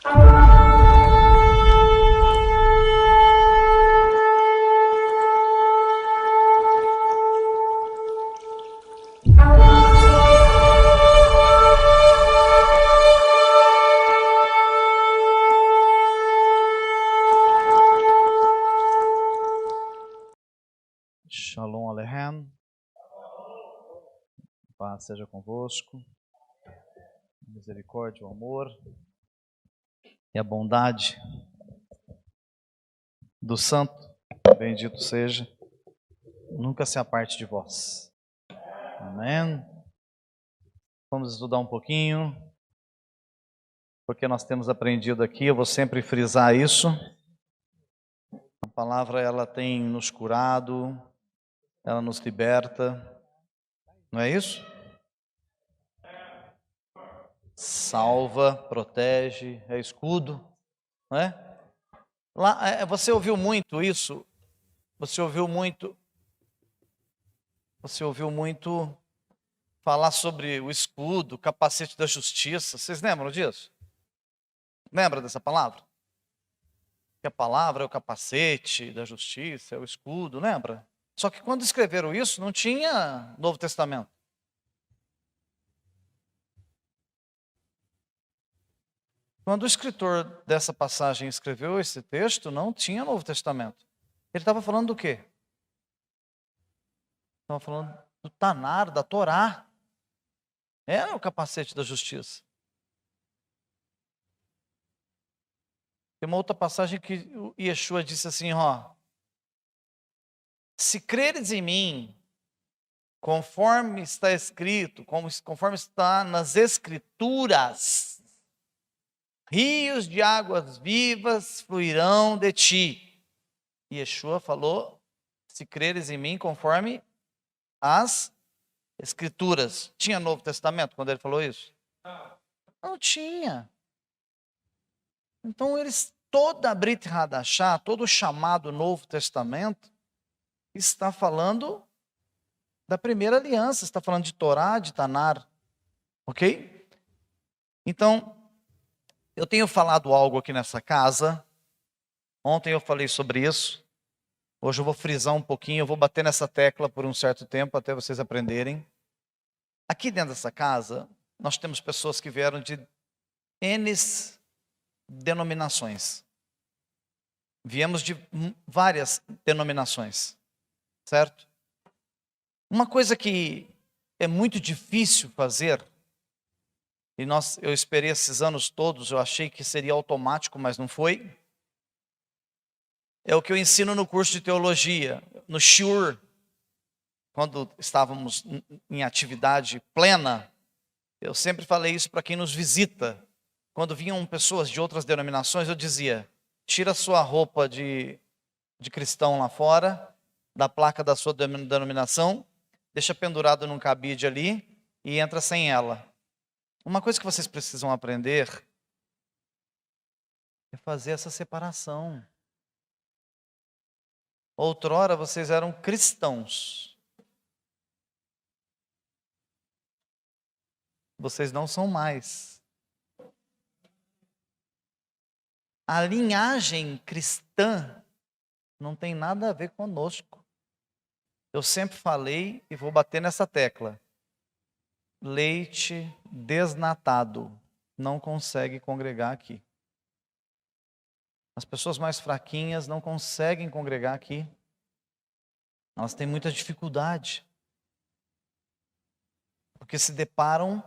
Shalom Aleichem, paz seja convosco, a misericórdia, o amor e a bondade do Santo, bendito seja, nunca se aparte de vós. Amém? Vamos estudar um pouquinho, porque nós temos aprendido aqui, eu vou sempre frisar isso. A palavra, ela tem nos curado, ela nos liberta, não é isso? Salva, protege, é escudo, não é? Lá, você ouviu muito isso? Você ouviu muito falar sobre o escudo, o capacete da justiça. Vocês lembram disso? Lembra dessa palavra? Que a palavra é o capacete da justiça, é o escudo, lembra? Só que quando escreveram isso, não tinha Novo Testamento. Quando o escritor dessa passagem escreveu esse texto, não tinha Novo Testamento. Ele estava falando do quê? Estava falando do Tanar, da Torá. Era o capacete da justiça. Tem uma outra passagem que Yeshua disse assim, ó: se creres em mim, conforme está escrito, conforme está nas escrituras, rios de águas vivas fluirão de ti. Yeshua falou, se creres em mim, conforme as escrituras. Tinha Novo Testamento quando ele falou isso? Não tinha. Então toda a Brit Hadashah, todo o chamado Novo Testamento, está falando da primeira aliança, está falando de Torá, de Tanar, ok? Então, eu tenho falado algo aqui nessa casa, ontem eu falei sobre isso, hoje eu vou frisar um pouquinho, eu vou bater nessa tecla por um certo tempo, até vocês aprenderem. Aqui dentro dessa casa, nós temos pessoas que vieram de N denominações. Viemos de várias denominações, certo? Uma coisa que é muito difícil fazer, e eu esperei esses anos todos, eu achei que seria automático, mas não foi, é o que eu ensino no curso de teologia, no shiur, quando estávamos em atividade plena, eu sempre falei isso para quem nos visita. Quando vinham pessoas de outras denominações, eu dizia, tira a sua roupa de cristão lá fora, da placa da sua denominação, deixa pendurado num cabide ali e entra sem ela. Uma coisa que vocês precisam aprender é fazer essa separação. Outrora vocês eram cristãos. Vocês não são mais. A linhagem cristã não tem nada a ver conosco. Eu sempre falei e vou bater nessa tecla. Leite desnatado não consegue congregar aqui. As pessoas mais fraquinhas não conseguem congregar aqui. Elas têm muita dificuldade. Porque se deparam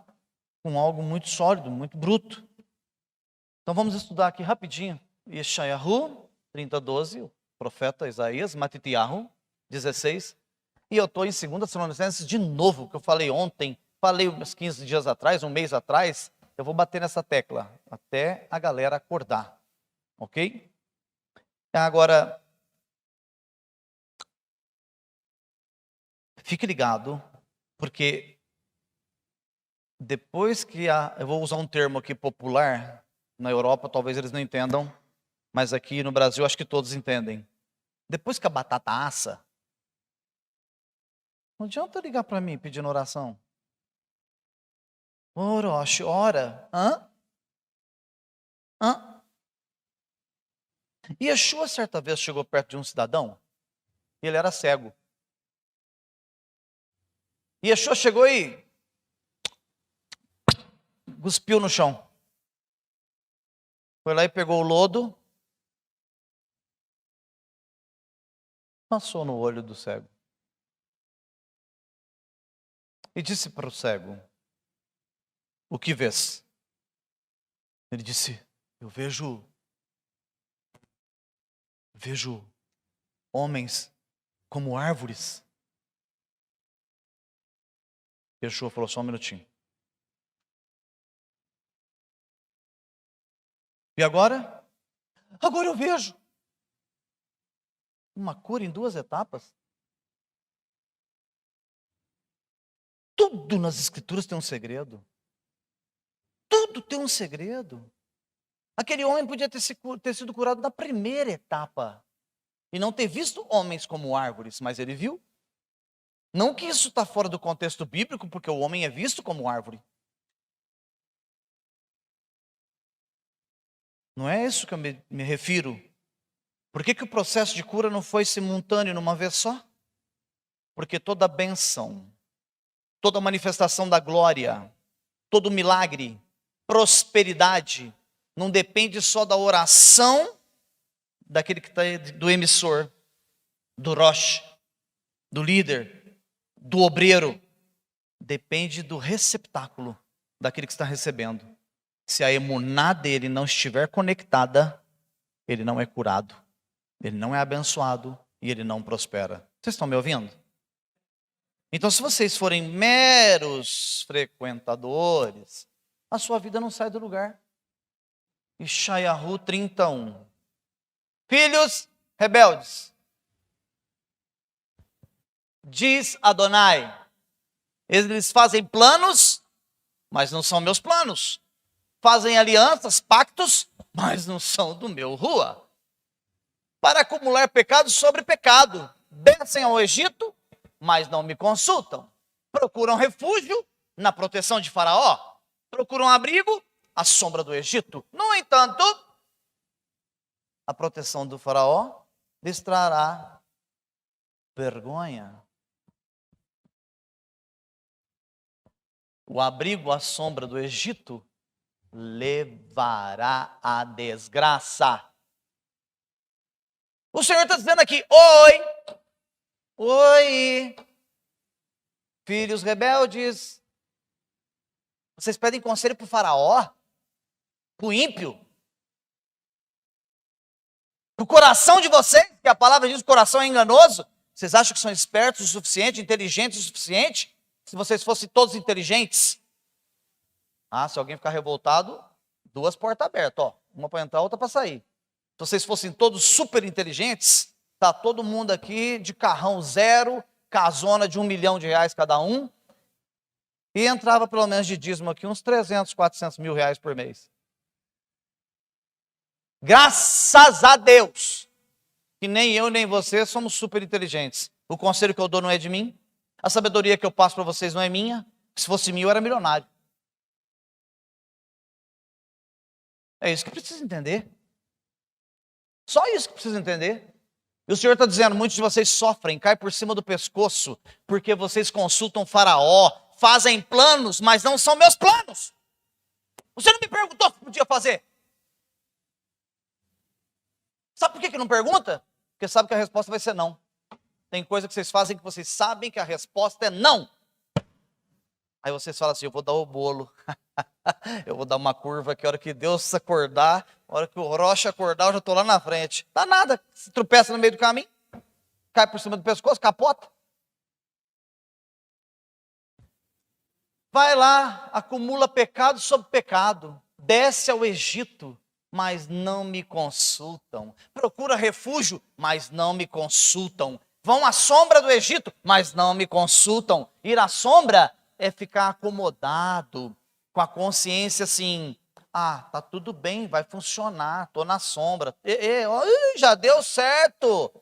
com algo muito sólido, muito bruto. Então vamos estudar aqui rapidinho. Yeshayahu 30:12, o profeta Isaías, Matitiyahu 16. E eu estou em 2 Tessalonicenses de novo, que eu falei ontem, falei uns 15 dias atrás, um mês atrás. Eu vou bater nessa tecla, até a galera acordar. Ok? Agora, fique ligado, porque depois que eu vou usar um termo aqui popular, na Europa talvez eles não entendam, mas aqui no Brasil acho que todos entendem. Depois que a batata assa, não adianta ligar para mim pedindo oração. Orochi, ora. Hã? Hã? E Yeshua certa vez chegou perto de um cidadão, ele era cego. E Yeshua chegou e cuspiu no chão. Foi lá e pegou o lodo, passou no olho do cego. E disse para o cego: o que vês? Ele disse: eu vejo homens como árvores. Yeshua falou: só um minutinho. E agora? Agora eu vejo. Uma cura em 2 etapas. Tudo nas Escrituras tem um segredo. Tudo tem um segredo. Aquele homem podia ter sido curado na primeira etapa. E não ter visto homens como árvores, mas ele viu. Não que isso está fora do contexto bíblico, porque o homem é visto como árvore. Não é isso que eu me refiro. Por que o processo de cura não foi simultâneo numa vez só? Porque toda bênção, toda manifestação da glória, todo milagre, prosperidade, não depende só da oração daquele que está, do emissor, do roche, do líder, do obreiro. Depende do receptáculo, daquele que está recebendo. Se a emuná dele não estiver conectada, ele não é curado, ele não é abençoado e ele não prospera. Vocês estão me ouvindo? Então, se vocês forem meros frequentadores, a sua vida não sai do lugar. Ishayahu 31. Filhos rebeldes, diz Adonai, eles fazem planos, mas não são meus planos. Fazem alianças, pactos, mas não são do meu rua. Para acumular pecado sobre pecado. Descem ao Egito, mas não me consultam. Procuram refúgio na proteção de Faraó. Procuram abrigo à sombra do Egito. No entanto, a proteção do Faraó lhes trará vergonha. O abrigo à sombra do Egito levará à desgraça. O Senhor está dizendo aqui: oi, filhos rebeldes, vocês pedem conselho para o Faraó, para o ímpio, para o coração de vocês, que a palavra diz que o coração é enganoso. Vocês acham que são espertos o suficiente, inteligentes o suficiente? Se vocês fossem todos inteligentes. Se alguém ficar revoltado, 2 portas abertas, ó. Uma para entrar, outra para sair. Se vocês fossem todos super inteligentes, tá todo mundo aqui de carrão zero, casona de R$1 milhão cada um, e entrava pelo menos de dízimo aqui uns 300, 400 mil reais por mês. Graças a Deus, que nem eu nem você somos super inteligentes. O conselho que eu dou não é de mim, a sabedoria que eu passo para vocês não é minha. Se fosse minha, eu era milionário. É isso que precisa entender. Só isso que precisa entender. E o Senhor está dizendo: muitos de vocês sofrem, caem por cima do pescoço, porque vocês consultam Faraó, fazem planos, mas não são meus planos. Você não me perguntou o que podia fazer? Sabe por que não pergunta? Porque sabe que a resposta vai ser não. Tem coisa que vocês fazem que vocês sabem que a resposta é não. Aí vocês falam assim: eu vou dar o bolo. Eu vou dar uma curva que a hora que Deus acordar, a hora que o Rocha acordar, eu já estou lá na frente. Dá nada, se tropeça no meio do caminho, cai por cima do pescoço, capota. Vai lá, acumula pecado sobre pecado, desce ao Egito, mas não me consultam. Procura refúgio, mas não me consultam. Vão à sombra do Egito, mas não me consultam. Ir à sombra é ficar acomodado, com a consciência assim: tá tudo bem, vai funcionar, estou na sombra. Já deu certo,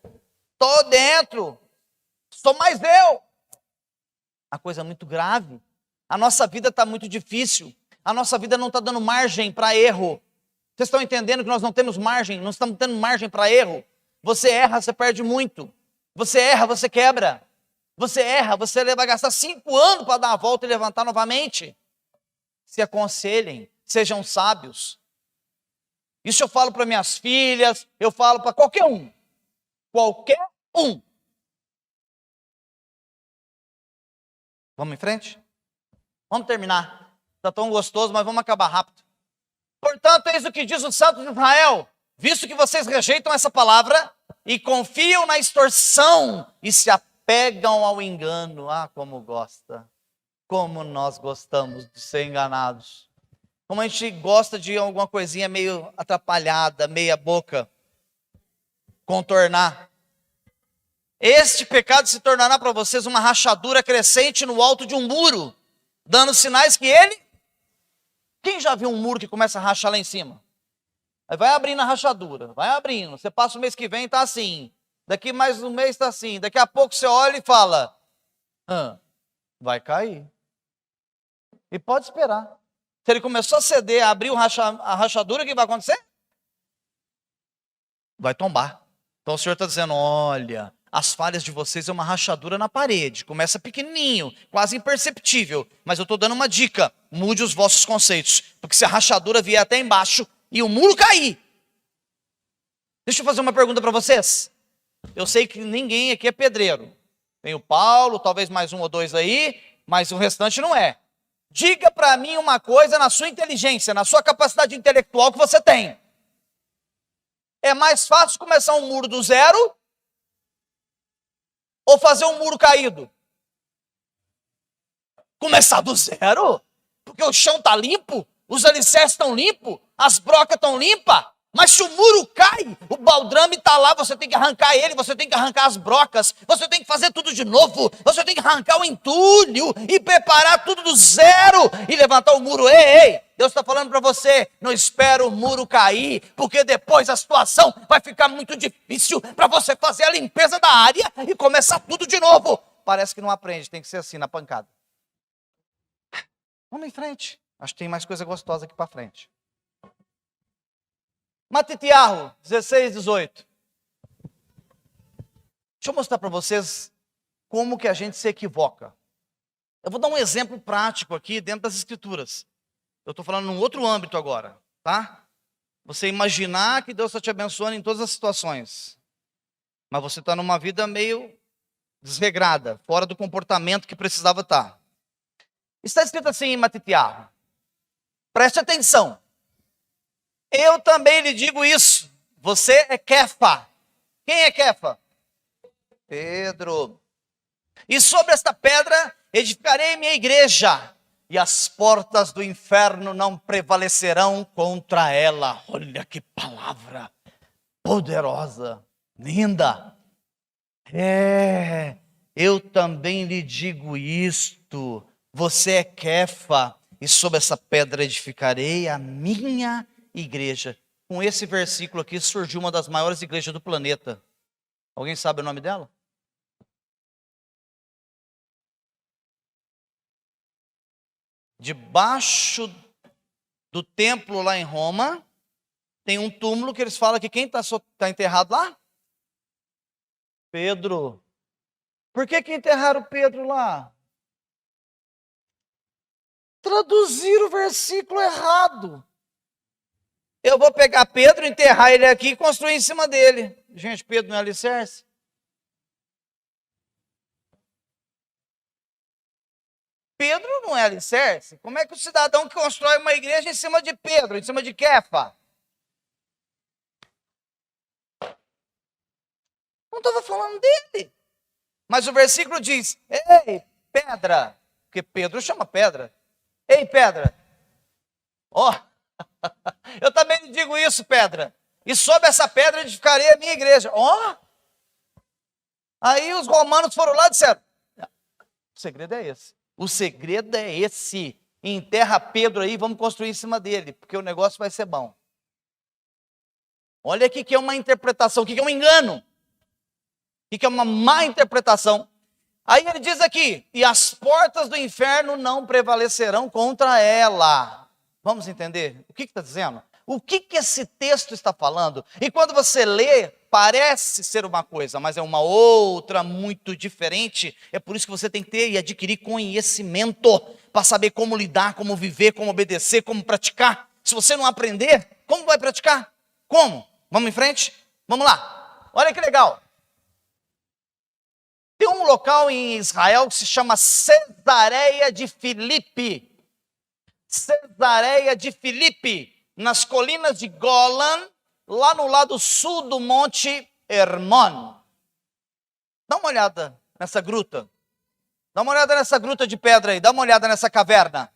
estou dentro, sou mais eu. A coisa é muito grave. A nossa vida está muito difícil. A nossa vida não está dando margem para erro. Vocês estão entendendo que nós não temos margem, não estamos tendo margem para erro? Você erra, você perde muito. Você erra, você quebra. Você erra, você vai gastar 5 anos para dar a volta e levantar novamente. Se aconselhem, sejam sábios. Isso eu falo para minhas filhas, eu falo para qualquer um. Qualquer um. Vamos em frente? Vamos terminar. Está tão gostoso, mas vamos acabar rápido. Portanto, eis o que diz o Santo de Israel. Visto que vocês rejeitam essa palavra e confiam na extorsão e se apegam ao engano. Ah, como gosta. Como nós gostamos de ser enganados. Como a gente gosta de alguma coisinha meio atrapalhada, meia boca. Contornar. Este pecado se tornará para vocês uma rachadura crescente no alto de um muro, dando sinais que ele... Quem já viu um muro que começa a rachar lá em cima? Aí vai abrindo a rachadura, vai abrindo. Você passa o mês que vem, está assim. Daqui mais um mês está assim. Daqui a pouco você olha e fala, vai cair. E pode esperar. Se ele começou a ceder, a abrir a rachadura, o que vai acontecer? Vai tombar. Então o Senhor está dizendo, olha, as falhas de vocês é uma rachadura na parede. Começa pequenininho, quase imperceptível. Mas eu estou dando uma dica, mude os vossos conceitos. Porque se a rachadura vier até embaixo e o muro cair. Deixa eu fazer uma pergunta para vocês. Eu sei que ninguém aqui é pedreiro. Tem o Paulo, talvez mais 1 ou 2 aí, mas o restante não é. Diga para mim uma coisa na sua inteligência, na sua capacidade intelectual que você tem. É mais fácil começar um muro do zero ou fazer um muro caído? Começar do zero? Porque o chão está limpo, os alicerces estão limpos, as brocas estão limpas. Mas se o muro cai, o baldrame está lá, você tem que arrancar ele, você tem que arrancar as brocas, você tem que fazer tudo de novo, você tem que arrancar o entulho e preparar tudo do zero e levantar o muro. Ei, Deus está falando para você, não espera o muro cair, porque depois a situação vai ficar muito difícil para você fazer a limpeza da área e começar tudo de novo. Parece que não aprende, tem que ser assim, na pancada. Vamos em frente, acho que tem mais coisa gostosa aqui para frente. Matitiarro, 16, 18. Deixa eu mostrar para vocês como que a gente se equivoca. Eu vou dar um exemplo prático aqui dentro das Escrituras. Eu estou falando num outro âmbito agora, tá? Você imaginar que Deus está te abençoando em todas as situações. Mas você está numa vida meio desregrada, fora do comportamento que precisava estar. Está escrito assim em Matitiarro. Preste atenção. Eu também lhe digo isso. Você é Kefa. Quem é Kefa? Pedro. E sobre esta pedra edificarei minha igreja. E as portas do inferno não prevalecerão contra ela. Olha que palavra poderosa, linda. Eu também lhe digo isto. Você é Kefa. E sobre essa pedra edificarei a minha igreja. Com esse versículo aqui surgiu uma das maiores igrejas do planeta. Alguém sabe o nome dela? Debaixo do templo lá em Roma, tem um túmulo que eles falam que quem está enterrado lá? Pedro. Por que enterraram Pedro lá? Traduziram o versículo errado. Eu vou pegar Pedro, enterrar ele aqui e construir em cima dele. Gente, Pedro não é alicerce? Pedro não é alicerce? Como é que o cidadão que constrói uma igreja em cima de Pedro, em cima de Kefa? Não estava falando dele. Mas o versículo diz, ei, pedra, porque Pedro chama pedra. Ei, pedra. Eu também lhe digo isso, pedra. E sobre essa pedra edificarei a minha igreja. Aí os romanos foram lá e disseram, o segredo é esse. O segredo é esse. Enterra Pedro aí, vamos construir em cima dele, porque o negócio vai ser bom. Olha aqui que é uma interpretação, que é um engano. Que é uma má interpretação. Aí ele diz aqui, e as portas do inferno não prevalecerão contra ela. Vamos entender? O que está dizendo? O que esse texto está falando? E quando você lê, parece ser uma coisa, mas é uma outra muito diferente. É por isso que você tem que ter e adquirir conhecimento para saber como lidar, como viver, como obedecer, como praticar. Se você não aprender, como vai praticar? Como? Vamos em frente? Vamos lá. Olha que legal. Tem um local em Israel que se chama Cesareia de Filipe. Cesareia de Filipe, nas colinas de Golan, lá no lado sul do Monte Hermon. Dá uma olhada nessa gruta. Dá uma olhada nessa gruta de pedra aí. Dá uma olhada nessa caverna.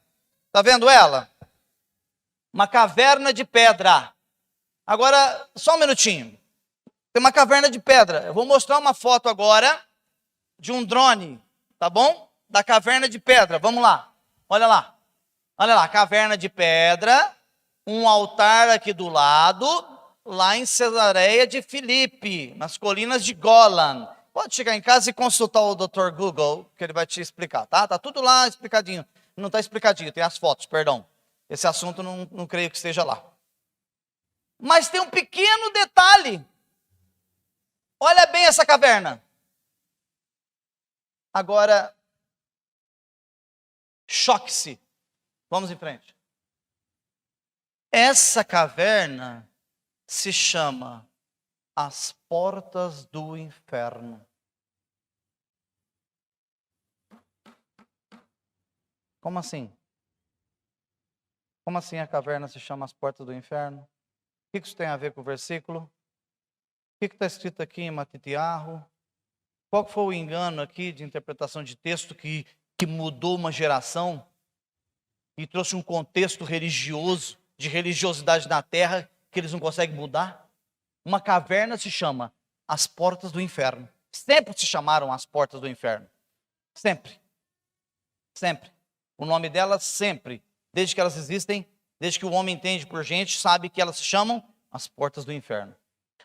Está vendo ela? Uma caverna de pedra. Agora, só um minutinho. Tem uma caverna de pedra. Eu vou mostrar uma foto agora de um drone, tá bom? Da caverna de pedra. Vamos lá. Olha lá. Olha lá, caverna de pedra. Um altar aqui do lado, lá em Cesareia de Filipe, nas colinas de Golan. Pode chegar em casa e consultar o Dr. Google, que ele vai te explicar, tá? Tá tudo lá explicadinho. Não está explicadinho, tem as fotos, perdão. Esse assunto não creio que esteja lá. Mas tem um pequeno detalhe. Olha bem essa caverna. Agora, choque-se. Vamos em frente. Essa caverna se chama as portas do inferno. Como assim? Como assim a caverna se chama as portas do inferno? O que isso tem a ver com o versículo? O que está escrito aqui em Matitiarro? Qual foi o engano aqui de interpretação de texto que mudou uma geração e trouxe um contexto religioso, de religiosidade na terra, que eles não conseguem mudar? Uma caverna se chama as portas do inferno. Sempre se chamaram as portas do inferno. Sempre. Sempre. O nome delas sempre. Desde que elas existem, desde que o homem entende por gente, sabe que elas se chamam as portas do inferno.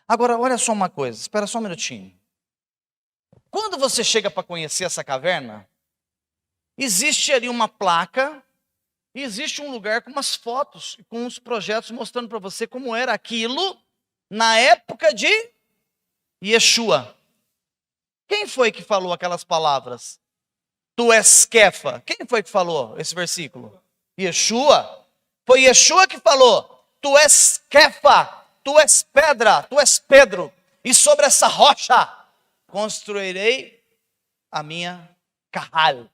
Agora, olha só uma coisa, espera só um minutinho. Quando você chega para conhecer essa caverna, existe ali uma placa, e existe um lugar com umas fotos, com uns projetos mostrando para você como era aquilo na época de Yeshua. Quem foi que falou aquelas palavras? Tu és Kefa. Quem foi que falou esse versículo? Yeshua. Foi Yeshua que falou, tu és Kefa, tu és pedra, tu és Pedro, e sobre essa rocha construirei a minha carralho.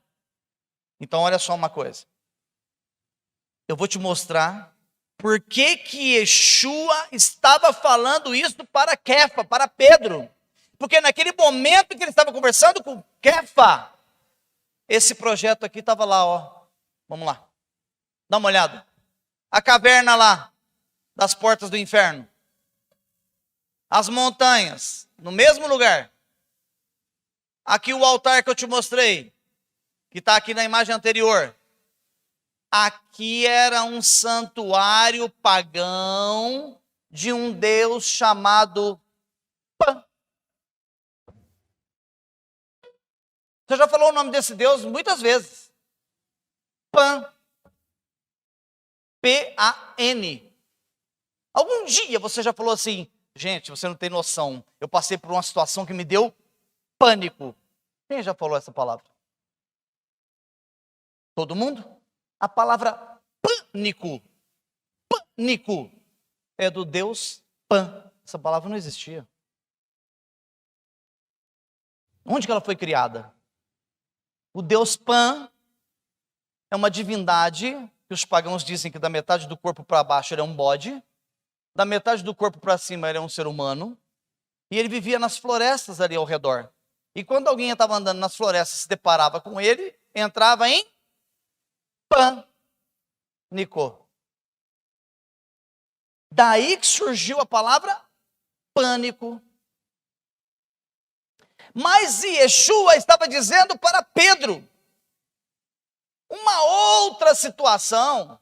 Então olha só uma coisa. Eu vou te mostrar por que Yeshua estava falando isso para Kefa, para Pedro. Porque naquele momento que ele estava conversando com Kefa, esse projeto aqui estava lá, ó. Vamos lá. Dá uma olhada. A caverna lá, das portas do inferno. As montanhas, no mesmo lugar. Aqui o altar que eu te mostrei, que está aqui na imagem anterior. Aqui era um santuário pagão de um deus chamado Pan. Você já falou o nome desse deus muitas vezes. Pan. P-A-N. Algum dia você já falou assim, gente, você não tem noção, eu passei por uma situação que me deu pânico. Quem já falou essa palavra? Todo mundo? A palavra pânico é do Deus Pan. Essa palavra não existia. Onde que ela foi criada? O Deus Pan é uma divindade que os pagãos dizem que da metade do corpo para baixo ele é um bode, da metade do corpo para cima ele é um ser humano, e ele vivia nas florestas ali ao redor. E quando alguém estava andando nas florestas, se deparava com ele, entrava em pânico. Daí que surgiu a palavra pânico. Mas Yeshua estava dizendo para Pedro uma outra situação.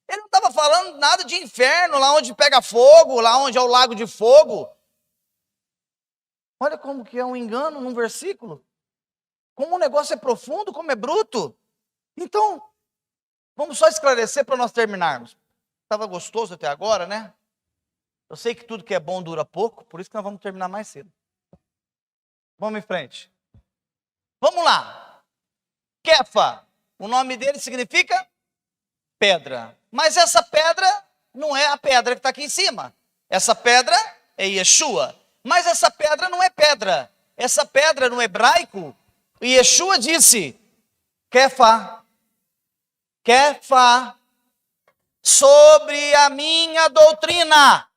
Ele não estava falando nada de inferno, lá onde pega fogo, lá onde é o lago de fogo. Olha como que é um engano num versículo. Como o negócio é profundo, como é bruto. Então, vamos só esclarecer para nós terminarmos. Estava gostoso até agora, né? Eu sei que tudo que é bom dura pouco, por isso que nós vamos terminar mais cedo. Vamos em frente. Vamos lá. Kefa, o nome dele significa pedra. Mas essa pedra não é a pedra que está aqui em cima. Essa pedra é Yeshua. Mas essa pedra não é pedra. Essa pedra no hebraico, Yeshua disse, Kefa, Kefa, sobre a minha doutrina,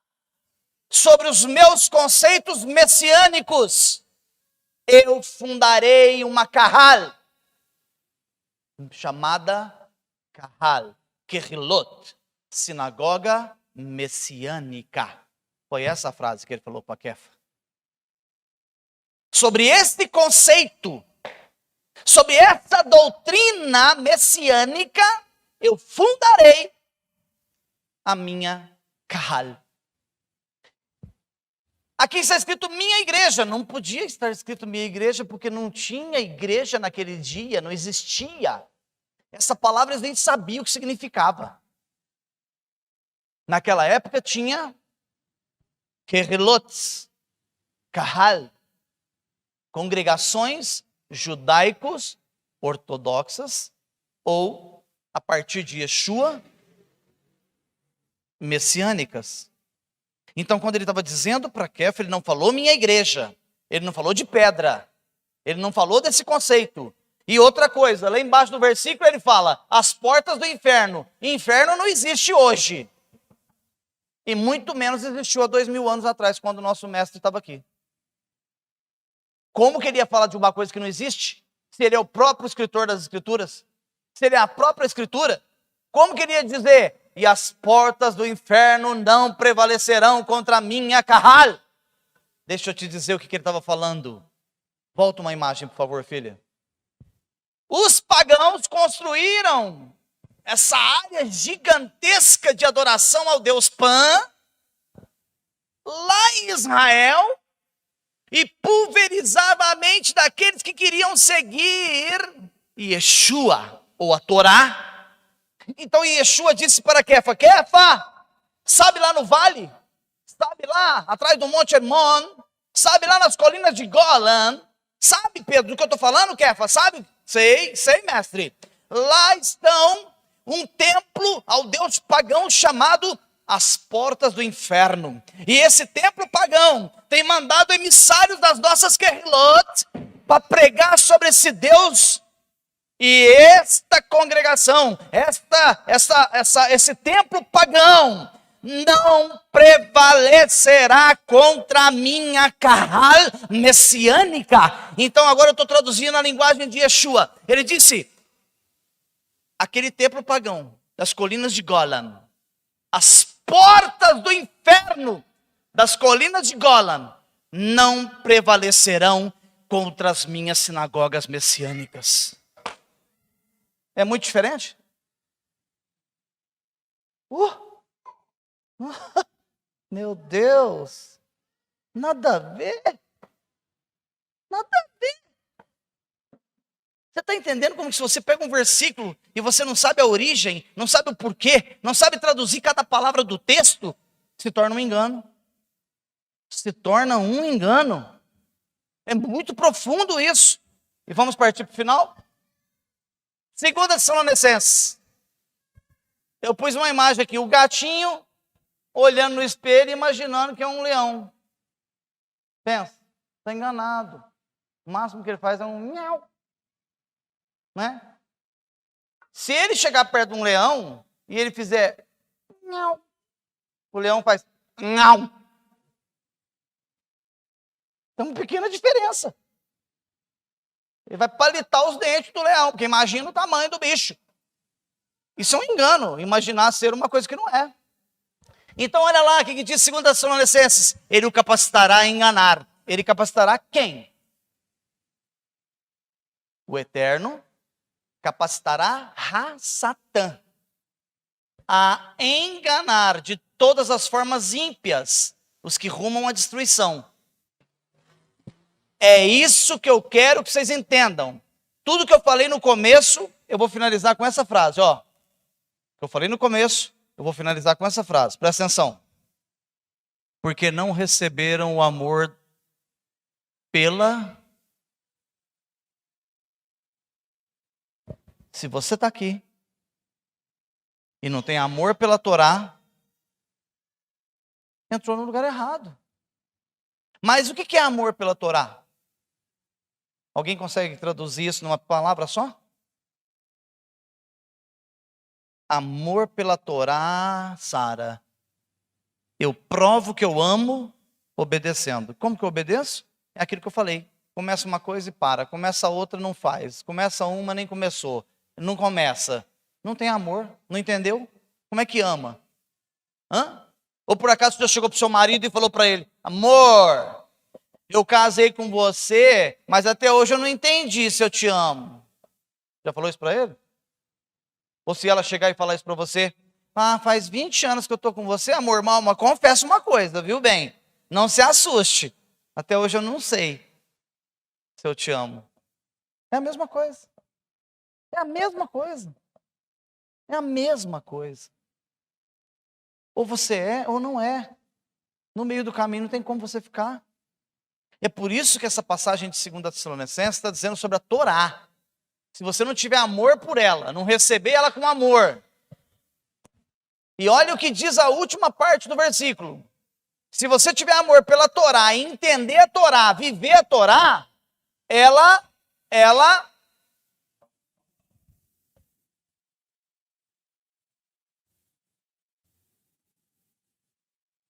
sobre os meus conceitos messiânicos, eu fundarei uma Kahal, chamada Kahal, Kehilot, sinagoga messiânica. Foi essa a frase que ele falou para Kefa. Sobre este conceito, sobre essa doutrina messiânica, eu fundarei a minha Kahal. Aqui está escrito minha igreja. Não podia estar escrito minha igreja, porque não tinha igreja naquele dia, não existia. Essa palavra eles nem sabiam o que significava. Naquela época tinha Kehilot, Kahal, congregações judaicos ortodoxas, ou, a partir de Yeshua, messiânicas. Então, quando ele estava dizendo para Kefa, ele não falou minha igreja, ele não falou de pedra, ele não falou desse conceito. E outra coisa, lá embaixo do versículo ele fala, as portas do inferno. Inferno não existe hoje. E muito menos existiu há 2000 anos atrás, quando o nosso mestre estava aqui. Como que ele ia falar de uma coisa que não existe? Se ele é o próprio escritor das escrituras? Se ele é a própria escritura? Como que ele ia dizer, e as portas do inferno não prevalecerão contra a minha Kahal? Deixa eu te dizer o que ele estava falando. Volta uma imagem, por favor, filha. Os pagãos construíram essa área gigantesca de adoração ao Deus Pan, lá em Israel, e pulverizava a mente daqueles que queriam seguir Yeshua, ou a Torá. Então Yeshua disse para Kefa, Kefa, sabe lá no vale? Sabe lá, atrás do Monte Hermon? Sabe lá nas colinas de Golan? Sabe, Pedro, do que eu estou falando, Kefa? Sabe? Sei, mestre. Lá estão um templo ao Deus pagão chamado as portas do inferno. E esse templo pagão tem mandado emissários das nossas Kehilot para pregar sobre esse Deus. E esta congregação, esse templo pagão não prevalecerá contra a minha Kahal messiânica. Então agora eu estou traduzindo a linguagem de Yeshua. Ele disse, aquele templo pagão das colinas de Golan, as portas do inferno das colinas de Golan não prevalecerão contra as minhas sinagogas messiânicas. É muito diferente? Meu Deus! Nada a ver! Nada a ver! Você está entendendo como que se você pega um versículo e você não sabe a origem, não sabe o porquê, não sabe traduzir cada palavra do texto, se torna um engano. Se torna um engano. É muito profundo isso. E vamos partir para o final? 2 Tessalonicenses. Eu pus uma imagem aqui, o gatinho olhando no espelho e imaginando que é um leão. Pensa, está enganado. O máximo que ele faz é um miau. Né? Se ele chegar perto de um leão e ele fizer miau, o leão faz miau. Tem uma pequena diferença. Ele vai palitar os dentes do leão, porque imagina o tamanho do bicho. Isso é um engano, imaginar ser uma coisa que não é. Então olha lá o que diz 2 Tessalonicenses. Ele o capacitará a enganar. Ele capacitará quem? O Eterno capacitará Satã a enganar de todas as formas ímpias os que rumam à destruição. É isso que eu quero que vocês entendam. Tudo que eu falei no começo, eu vou finalizar com essa frase, ó. Eu falei no começo, eu vou finalizar com essa frase. Presta atenção. porque não receberam o amor pela... Se você está aqui e não tem amor pela Torá, entrou no lugar errado. Mas o que é amor pela Torá? Alguém consegue traduzir isso numa palavra só? Amor pela Torá, Sara. Eu provo que eu amo obedecendo. Como que eu obedeço? É aquilo que eu falei. Começa uma coisa e para. Começa outra, não faz. Começa uma, nem começou. Não começa. Não tem amor. Não entendeu? Como é que ama? Hã? Ou por acaso você chegou para o seu marido e falou para ele: amor, eu casei com você, mas até hoje eu não entendi se eu te amo. Já falou isso para ele? Ou se ela chegar e falar isso para você: ah, faz 20 anos que eu estou com você, amor, mas confesso uma coisa, viu bem? Não se assuste. Até hoje eu não sei se eu te amo. É a mesma coisa. É a mesma coisa. É a mesma coisa. Ou você é ou não é. No meio do caminho não tem como você ficar. É por isso que essa passagem de 2 Tessalonicenses está dizendo sobre a Torá. Se você não tiver amor por ela, não receber ela com amor. E olha o que diz a última parte do versículo. Se você tiver amor pela Torá, entender a Torá, viver a Torá, ela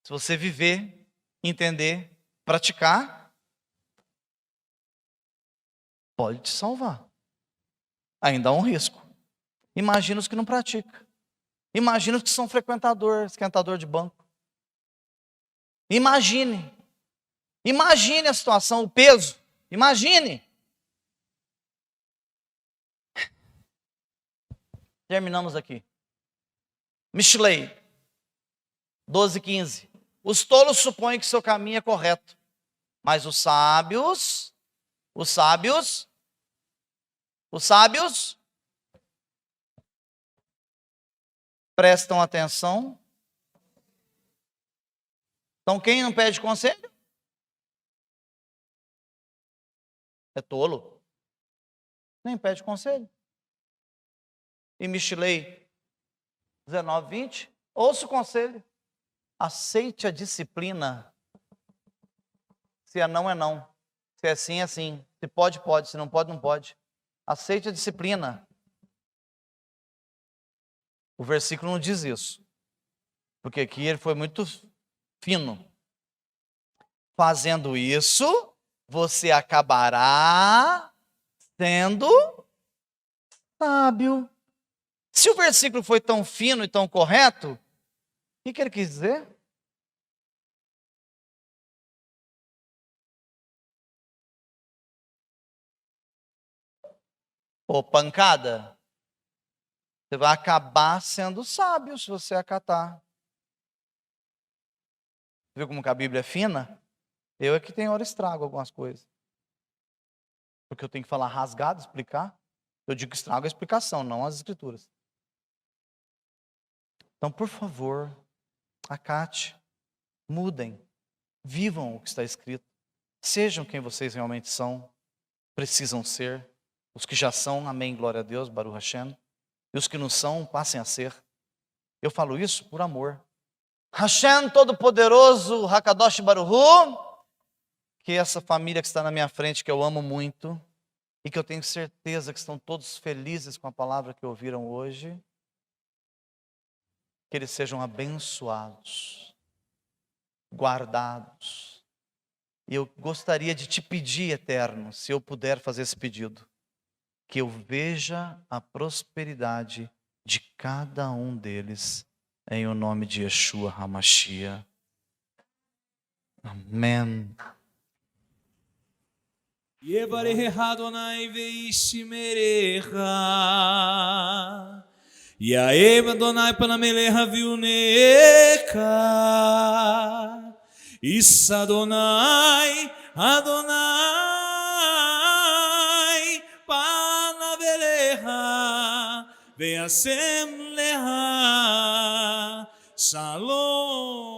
se você viver, entender, praticar, pode te salvar. Ainda há um risco. Imagina os que não praticam. Imagina os que são esquentador de banco. Imagine a situação, o peso. Imagine. Terminamos aqui. Mishlei 12:15. Os tolos supõem que seu caminho é correto, mas os sábios prestam atenção. Então quem não pede conselho é tolo. Nem pede conselho. E Mishlei 19:20, ouça o conselho. Aceite a disciplina. Se é não, é não. Se é sim, é sim. Se pode, pode. Se não pode, não pode. Aceite a disciplina. O versículo não diz isso. Porque aqui ele foi muito fino. Fazendo isso, você acabará sendo sábio. Se o versículo foi tão fino e tão correto, o que ele quis dizer? Ô, pancada, você vai acabar sendo sábio se você acatar. Viu como que a Bíblia é fina? Eu é que tem hora estrago algumas coisas. Porque eu tenho que falar rasgado, explicar. Eu digo que estrago a explicação, não as escrituras. Então, por favor, acate, mudem, vivam o que está escrito. Sejam quem vocês realmente são, precisam ser. Os que já são, amém, glória a Deus, Baruch Hashem. E os que não são, passem a ser. Eu falo isso por amor. Hashem Todo-Poderoso, Hakadosh Baruch Hu, que essa família que está na minha frente, que eu amo muito, e que eu tenho certeza que estão todos felizes com a palavra que ouviram hoje, que eles sejam abençoados, guardados. E eu gostaria de te pedir, Eterno, se eu puder fazer esse pedido, que eu veja a prosperidade de cada um deles, em o nome de Yeshua HaMashiach. Amém. Yevarecha Adonai veishmerecha, Yaev Adonai panamelecha viunecha, Issa Adonai panavelecha, veasem lecha, Shalom.